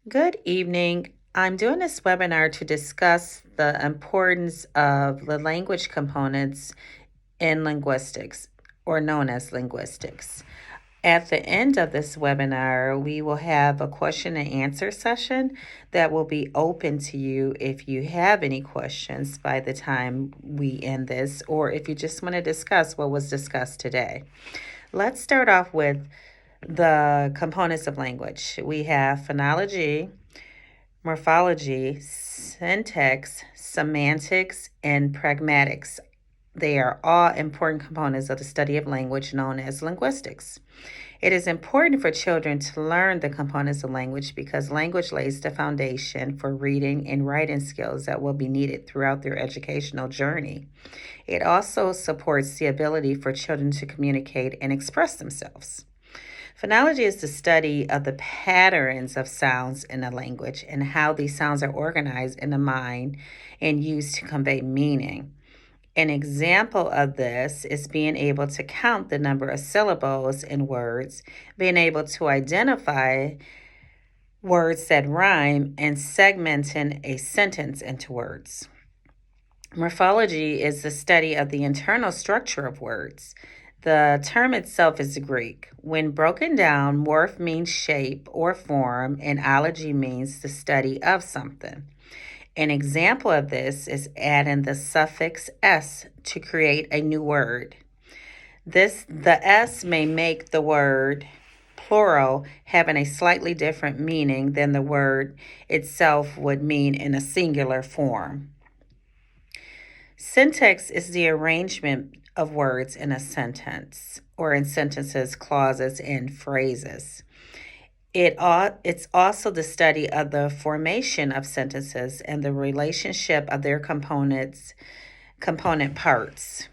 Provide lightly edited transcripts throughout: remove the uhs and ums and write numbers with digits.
Good evening. I'm doing this webinar to discuss the importance of the language components in linguistics, or known as linguistics. At the end of this webinar, we will have a question and answer session that will be open to you if you have any questions by the time we end this, or if you just want to discuss what was discussed today. Let's start off with the components of language. We have phonology, morphology, syntax, semantics, and pragmatics. They are all important components of the study of language known as linguistics. It is important for children to learn the components of language because language lays the foundation for reading and writing skills that will be needed throughout their educational journey. It also supports the ability for children to communicate and express themselves. Phonology is the study of the patterns of sounds in a language and how these sounds are organized in the mind and used to convey meaning. An example of this is being able to count the number of syllables in words, being able to identify words that rhyme, and segmenting a sentence into words. Morphology is the study of the internal structure of words. The term itself is Greek. When broken down, morph means shape or form, and ology means the study of something. An example of this is adding the suffix s to create a new word. The s may make the word plural having a slightly different meaning than the word itself would mean in a singular form. Syntax is the arrangement of words in a sentence or in sentences, clauses, and phrases. It's also the study of the formation of sentences and the relationship of their component parts.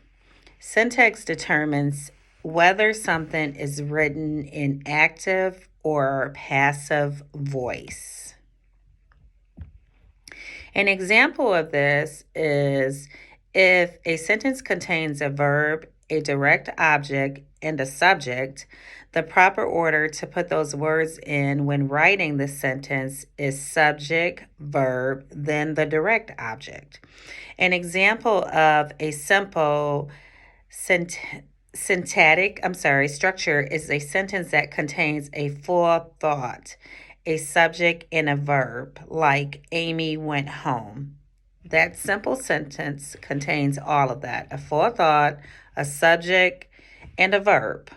Syntax determines whether something is written in active or passive voice. An example of this is if a sentence contains a verb, a direct object, and a subject, the proper order to put those words in when writing the sentence is subject, verb, then the direct object. An example of a simple structure is a sentence that contains a full thought, a subject, and a verb, like Amy went home. That simple sentence contains all of that: a full thought, a subject, and a verb.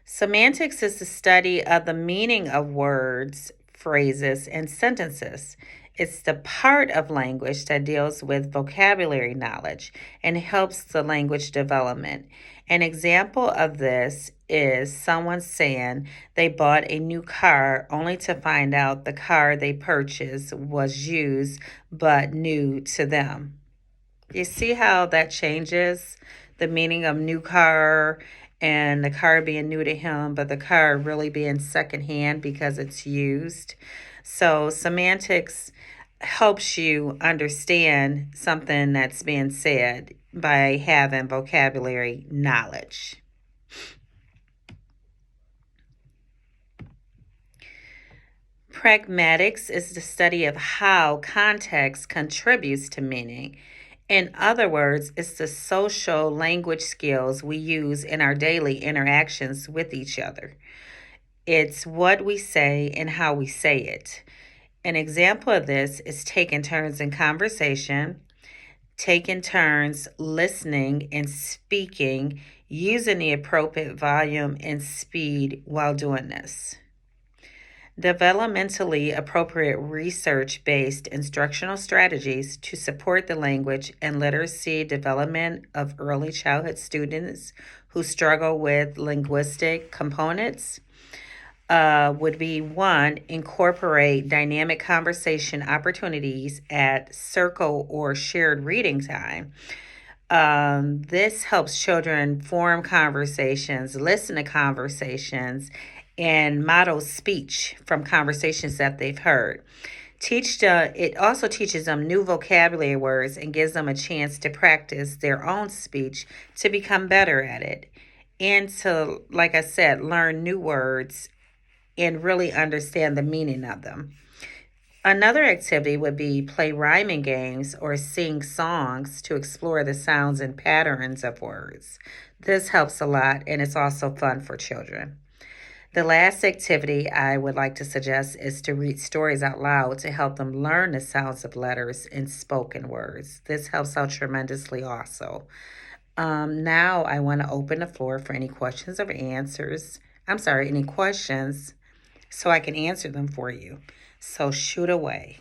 Semantics is the study of the meaning of words, phrases, and sentences. It's the part of language that deals with vocabulary knowledge and helps the language development. An example of this is someone saying they bought a new car only to find out the car they purchased was used but new to them. You see how that changes the meaning of new car and the car being new to him, but the car really being secondhand because it's used. So semantics helps you understand something that's being said by having vocabulary knowledge. Pragmatics is the study of how context contributes to meaning. In other words, it's the social language skills we use in our daily interactions with each other. It's what we say and how we say it. An example of this is taking turns in conversation, taking turns listening and speaking, using the appropriate volume and speed while doing this. Developmentally appropriate research based instructional strategies to support the language and literacy development of early childhood students who struggle with linguistic components would be: one, incorporate dynamic conversation opportunities at circle or shared reading time. This helps children form conversations, listen to conversations, and model speech from conversations that they've heard. It also teaches them new vocabulary words and gives them a chance to practice their own speech to become better at it. and to, like I said, learn new words and really understand the meaning of them. Another activity would be play rhyming games or sing songs to explore the sounds and patterns of words. This helps a lot and it's also fun for children. The last activity I would like to suggest is to read stories out loud to help them learn the sounds of letters in spoken words. This helps out tremendously also. Now I want to open the floor for any questions or answers. I'm sorry, any questions so I can answer them for you. So shoot away.